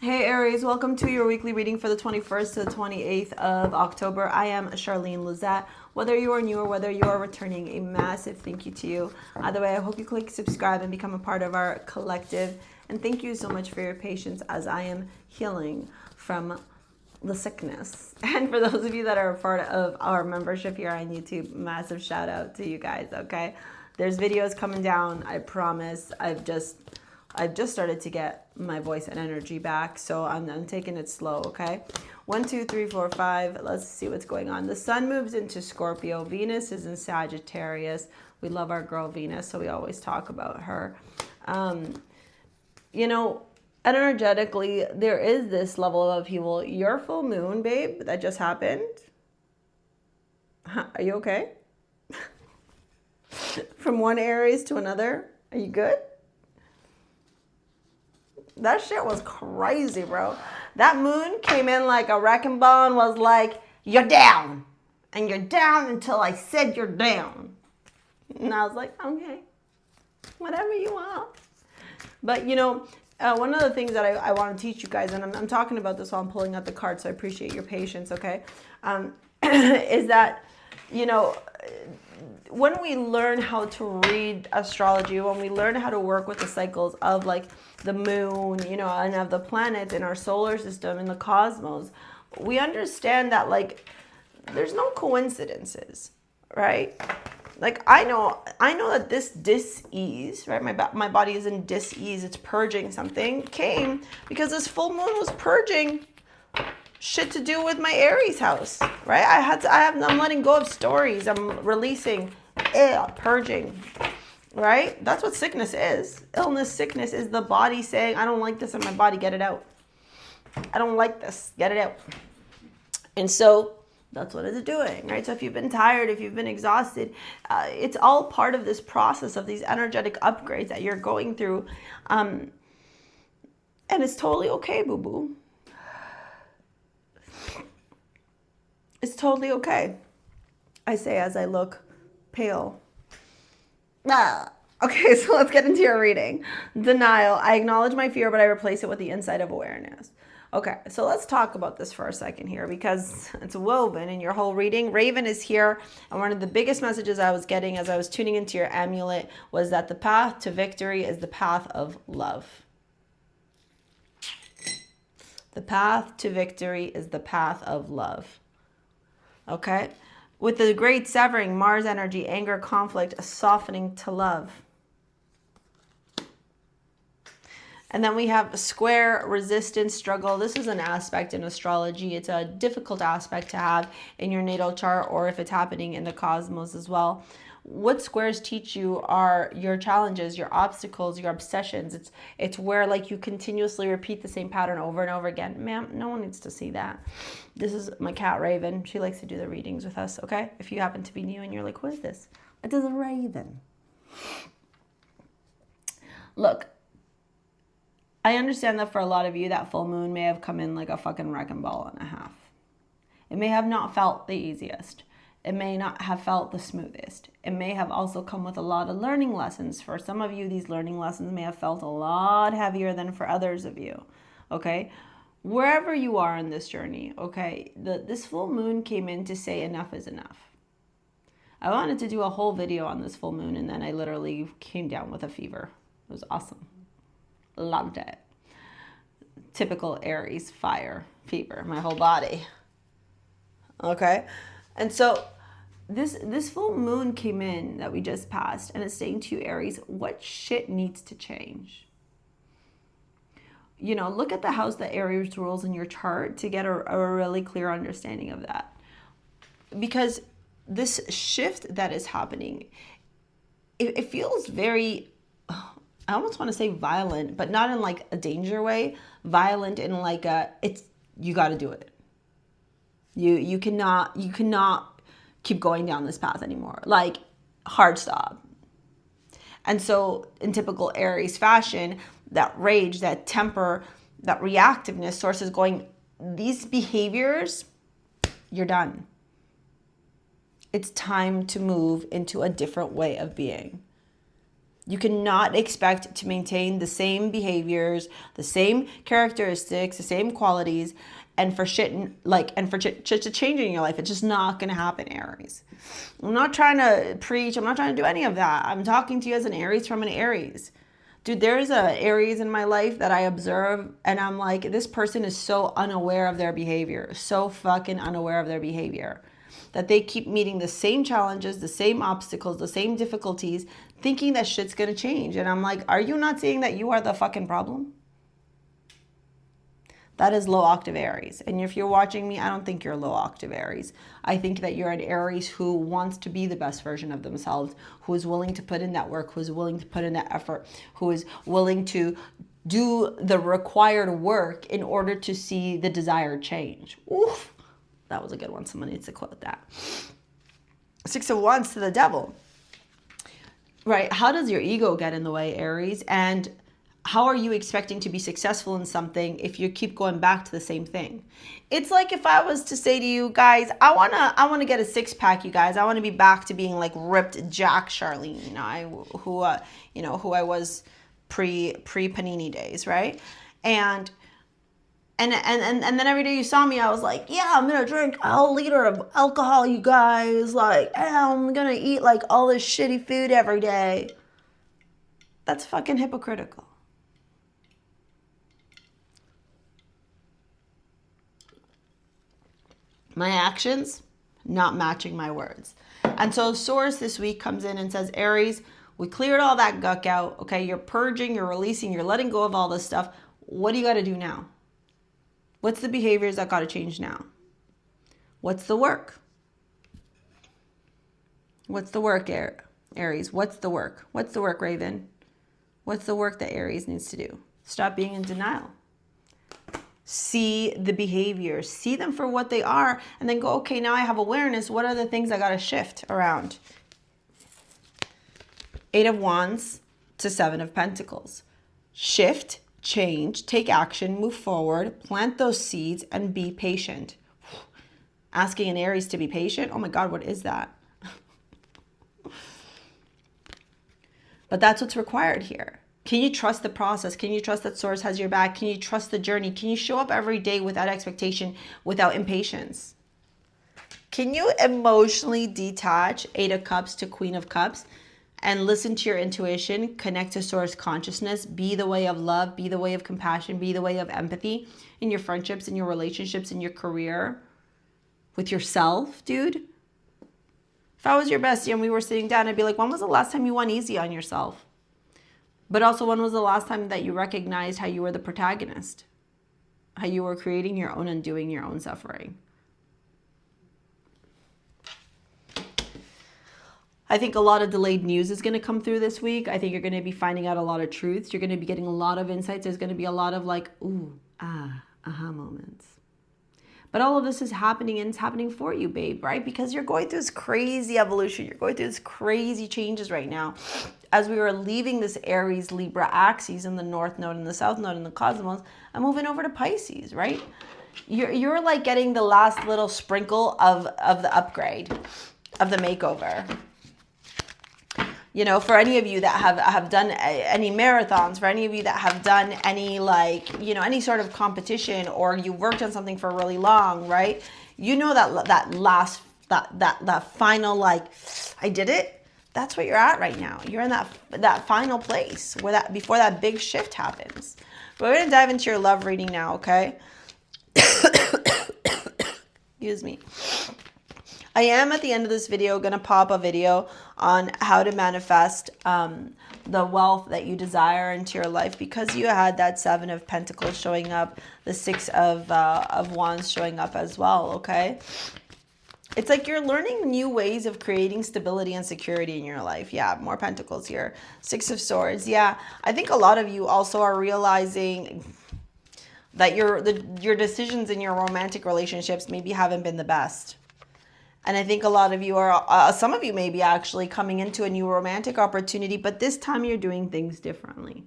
Hey Aries, welcome to your weekly reading for the 21st to the 28th of October. I am Charlene Lizette. Whether you are new or whether you are returning, a massive thank you to you. Either way, I hope you click subscribe and become a part of our collective. And thank you so much for your patience as I am healing from the sickness. And for those of you that are a part of our membership here on YouTube, massive shout out to you guys, okay? There's videos coming down, I promise. I've just started to get my voice and energy back, so I'm taking it slow, okay? 1, 2, 3, 4, 5. Let's see what's going on. The sun moves into Scorpio. Venus is in Sagittarius. We love our girl Venus, so we always talk about her. You know, energetically, there is this level of upheaval. Your full moon, babe, that just happened. Are you okay? From one Aries to another, are you good? That shit was crazy, bro. That moon came in like a wrecking ball and was like, you're down. And you're down until I said you're down. And I was like, okay, whatever you want. But, you know, one of the things that I want to teach you guys, and I'm talking about this while I'm pulling out the cards, so I appreciate your patience, okay, is that, you know, when we learn how to read astrology, when we learn how to work with the cycles of like the moon, you know, and of the planets in our solar system, in the cosmos, we understand that like there's no coincidences, right? Like I know that this dis-ease, right? My body is in dis-ease, it's purging something, came because this full moon was purging shit to do with my Aries house, right? I'm letting go of stories. I'm releasing, purging, right? That's what sickness is. Illness, sickness is the body saying, I don't like this in my body, get it out. I don't like this, get it out. And so that's what it's doing, right? So if you've been tired, if you've been exhausted, it's all part of this process of these energetic upgrades that you're going through. And it's totally okay, boo-boo. It's totally okay. I say as I look pale. Okay, so let's get into your reading. Denial. I acknowledge my fear, but I replace it with the insight of awareness. Okay, so let's talk about this for a second here because it's woven in your whole reading. Raven is here, and one of the biggest messages I was getting as I was tuning into your amulet was that the path to victory is the path of love. The path to victory is the path of love. Okay? With the great severing, Mars energy, anger, conflict, a softening to love. And then we have square, resistance, struggle. This is an aspect in astrology. It's a difficult aspect to have in your natal chart or if it's happening in the cosmos as well. What squares teach you are your challenges, your obstacles, your obsessions. It's where like you continuously repeat the same pattern over and over again. Ma'am, no one needs to see that. This is my cat Raven. She likes to do the readings with us, okay? If you happen to be new and you're like, who is this? It is a Raven. Look, I understand that for a lot of you, that full moon may have come in like a fucking wrecking ball and a half. It may have not felt the easiest. It may not have felt the smoothest. It may have also come with a lot of learning lessons. For some of you, these learning lessons may have felt a lot heavier than for others of you, okay? Wherever you are in this journey, okay, this full moon came in to say enough is enough. I wanted to do a whole video on this full moon, and then I literally came down with a fever. It was awesome. Loved it. Typical Aries fire fever, my whole body. Okay? And so this full moon came in that we just passed, and it's saying to you, Aries, what shit needs to change? You know, look at the house that Aries rules in your chart to get a really clear understanding of that. Because this shift that is happening, it feels very, I almost want to say violent, but not in like a danger way. Violent in like you got to do it. You cannot keep going down this path anymore. Like, hard stop. And so in typical Aries fashion, that rage, that temper, that reactiveness source is going, these behaviors, you're done. It's time to move into a different way of being. You cannot expect to maintain the same behaviors, the same characteristics, the same qualities, and for shit to change in your life. It's just not going to happen, Aries. I'm not trying to preach. I'm not trying to do any of that. I'm talking to you as an Aries from an Aries. Dude, there's a Aries in my life that I observe, and I'm like, this person is so unaware of their behavior, so fucking unaware of their behavior, that they keep meeting the same challenges, the same obstacles, the same difficulties, thinking that shit's gonna change. And I'm like, are you not seeing that you are the fucking problem? That is low octave Aries. And if you're watching me, I don't think you're low octave Aries. I think that you're an Aries who wants to be the best version of themselves, who is willing to put in that work, who is willing to put in that effort, who is willing to do the required work in order to see the desired change. Oof, that was a good one. Someone needs to quote that. 6 of Wands to the Devil. Right? How does your ego get in the way, Aries? And how are you expecting to be successful in something if you keep going back to the same thing? It's like if I was to say to you guys, I wanna get a 6-pack, you guys. I want to be back to being like ripped Jack Charlene, who I was pre Panini days, right? And then every day you saw me, I was like, yeah, I'm gonna drink a whole liter of alcohol, you guys. Like, I'm gonna eat like all this shitty food every day. That's fucking hypocritical. My actions not matching my words. And so Source this week comes in and says, Aries, we cleared all that guck out. Okay, you're purging, you're releasing, you're letting go of all this stuff. What do you got to do now? What's the behaviors that got to change now? What's the work? What's the work, Aries? What's the work? What's the work, Raven? What's the work that Aries needs to do? Stop being in denial. See the behaviors, see them for what they are, and then go, okay, now I have awareness. What are the things I got to shift around? 8 of Wands to 7 of Pentacles. Shift, change, take action, move forward, plant those seeds, and be patient. Asking an Aries to be patient? Oh my God, what is that? But that's what's required here. Can you trust the process? Can you trust that Source has your back? Can you trust the journey? Can you show up every day without expectation, without impatience? Can you emotionally detach 8 of Cups to Queen of Cups and listen to your intuition, connect to Source consciousness, be the way of love, be the way of compassion, be the way of empathy in your friendships, in your relationships, in your career, with yourself, dude? If I was your bestie and we were sitting down, I'd be like, when was the last time you went easy on yourself? But also, when was the last time that you recognized how you were the protagonist? How you were creating your own undoing, your own suffering? I think a lot of delayed news is going to come through this week. I think you're going to be finding out a lot of truths. You're going to be getting a lot of insights. There's going to be a lot of like, ooh, ah, aha moments. But all of this is happening, and it's happening for you, babe, right? Because you're going through this crazy evolution. You're going through this crazy changes right now. As we were leaving this Aries Libra axis in the North Node and the South Node and the cosmos, I'm moving over to Pisces, right? You're like getting the last little sprinkle of the upgrade, of the makeover. You know, for any of you that have done any marathons, for any of you that have done any any sort of competition, or you worked on something for really long, right? You know that final like, I did it. That's what you're at right now. You're in that final place where before that big shift happens. But we're gonna dive into your love reading now, okay? Excuse me. I am at the end of this video going to pop a video on how to manifest the wealth that you desire into your life, because you had that 7 of Pentacles showing up, the 6 of Wands showing up as well, okay? It's like you're learning new ways of creating stability and security in your life. Yeah, more Pentacles here. 6 of Swords. Yeah, I think a lot of you also are realizing that your decisions in your romantic relationships maybe haven't been the best. And I think a lot of you are, some of you may be actually coming into a new romantic opportunity, but this time you're doing things differently.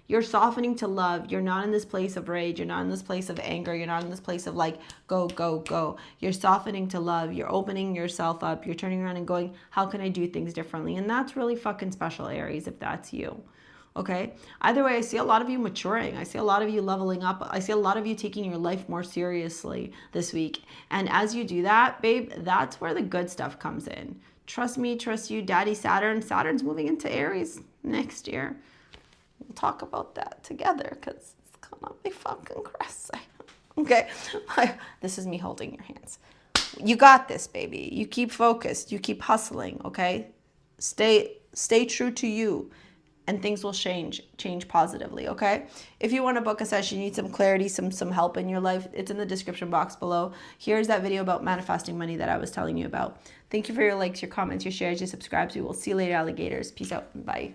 You're softening to love. You're not in this place of rage. You're not in this place of anger. You're not in this place of like, go, go, go. You're softening to love. You're opening yourself up. You're turning around and going, how can I do things differently? And that's really fucking special, Aries, if that's you. Okay. Either way, I see a lot of you maturing. I see a lot of you leveling up. I see a lot of you taking your life more seriously this week. And as you do that, babe, that's where the good stuff comes in. Trust me, trust you, Daddy Saturn. Saturn's moving into Aries next year. We'll talk about that together because it's gonna be fucking crazy. Okay. This is me holding your hands. You got this, baby. You keep focused. You keep hustling. Okay. Stay true to you. And things will change positively, okay? If you want to book a session, you need some clarity, some help in your life, it's in the description box below. Here's that video about manifesting money that I was telling you about. Thank you for your likes, your comments, your shares, your subscribes. We will see you later, alligators. Peace out. Bye.